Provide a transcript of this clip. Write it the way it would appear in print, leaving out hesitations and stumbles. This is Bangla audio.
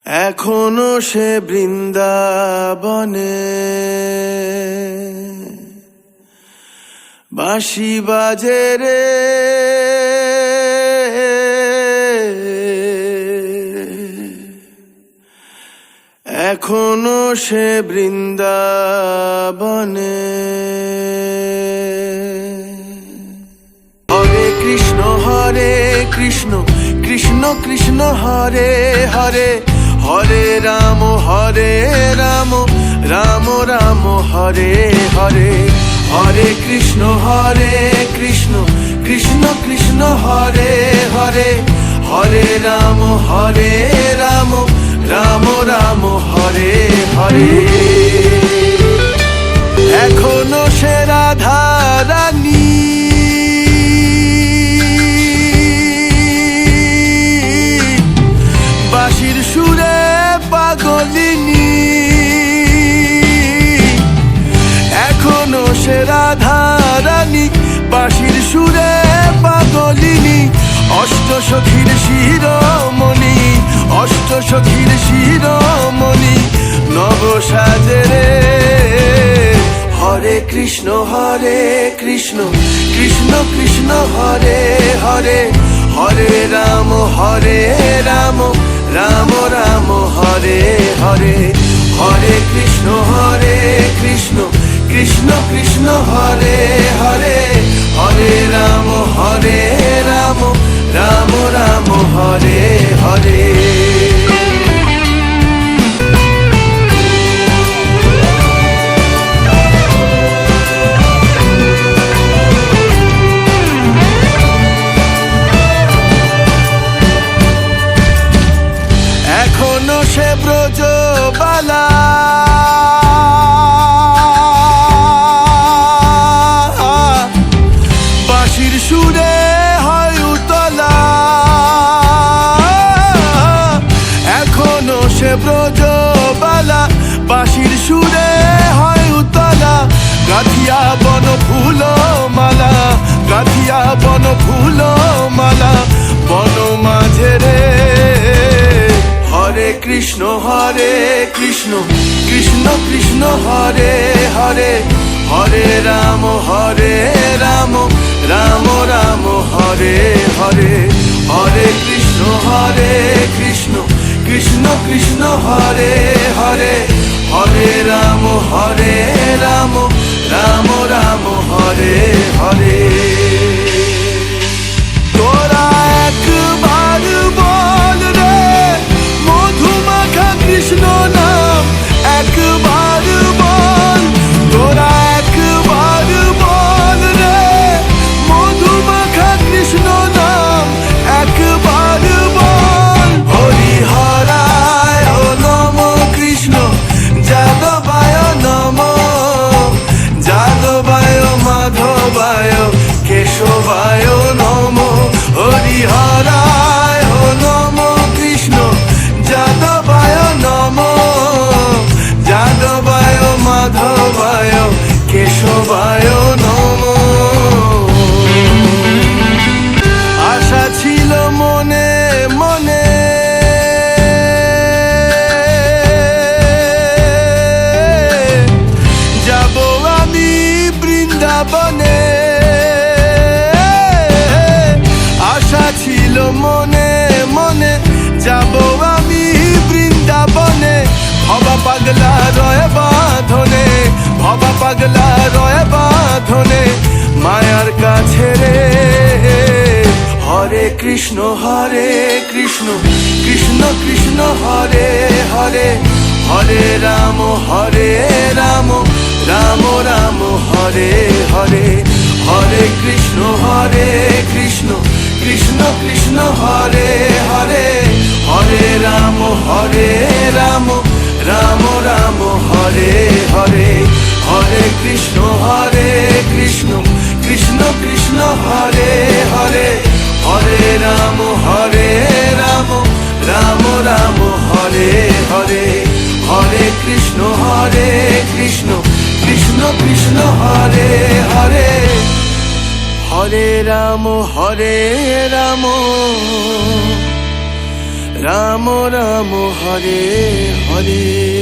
এখনো সে বৃন্দাবনে বাঁশি বাজে রে, এখনো সে বৃন্দাবনে। হরে কৃষ্ণ কৃষ্ণ কৃষ্ণ হরে হরে, হরে রাম রাম রাম হরে হরে। হরে কৃষ্ণ কৃষ্ণ কৃষ্ণ হরে হরে, হরে রাম রাম রাম হরে হরে। এখনো সে রাধা রানী বাঁশির সুরে পাগলিনী, এখনো সে রাধা রানী বাঁশির সুরে পাগলিনী। অষ্ট সখীর শিরোমণি, অষ্ট সখীর শিরোমণি নব সাজে রে। হরে কৃষ্ণ কৃষ্ণ কৃষ্ণ হরে হরে, হরে রাম রাম রাম হরে হরে। হরে কৃষ্ণ কৃষ্ণ কৃষ্ণ হরে হরে, হরে রাম রাম রাম হরে হরে। এখনো সে ব্রজবালা বাঁশির সুরে হয় উতলা, এখনো সে ব্রজবালা বাঁশির সুরে হয় উতলা। গাথিয়া বন ফুল মালা, গাথিয়া বন ফুল মালা বন মাঝে রে। হরে কৃষ্ণ কৃষ্ণ কৃষ্ণ হরে হরে, হরে রাম রাম রাম হরে হরে। হরে কৃষ্ণ কৃষ্ণ কৃষ্ণ হরে হরে, হরে রাম রাম রাম হরে হরে। তোরা একবার বল রে মধুমাখা কৃষ্ণ নাম, একবার বল। তোরা একবার বল রে মধুমাখা কৃষ্ণ নাম, একবার বল। হরি হরায় নম কৃষ্ণ যাদবায় নম, যাদবায় মাধবায় কেশবায় নম। হরি হরায় নম কৃষ্ণ যাদবায় নম, যাদবায় মাধবায় কেশবায় নম। আশা ছিল মনে মনে যাব আমি বৃন্দাবনে, আশা ছিল মনে মনে যাব আমি বৃন্দাবনে। ভবা পাগলা রয় বাঁধনে, ভবা পাগলা রয় বাঁধনে মায়ার কাছে রে। হরে কৃষ্ণ কৃষ্ণ কৃষ্ণ হরে হরে, হরে রাম রাম রাম হরে হরে। হরে কৃষ্ণ কৃষ্ণ কৃষ্ণ হরে হরে, হরে রাম রাম রাম হরে হরে। হরে কৃষ্ণ কৃষ্ণ কৃষ্ণ হরে হরে, হরে রাম রাম রাম হরে হরে। হরে কৃষ্ণ কৃষ্ণ কৃষ্ণ হরে হরে, হরে রাম রাম রাম রাম হরে হরে।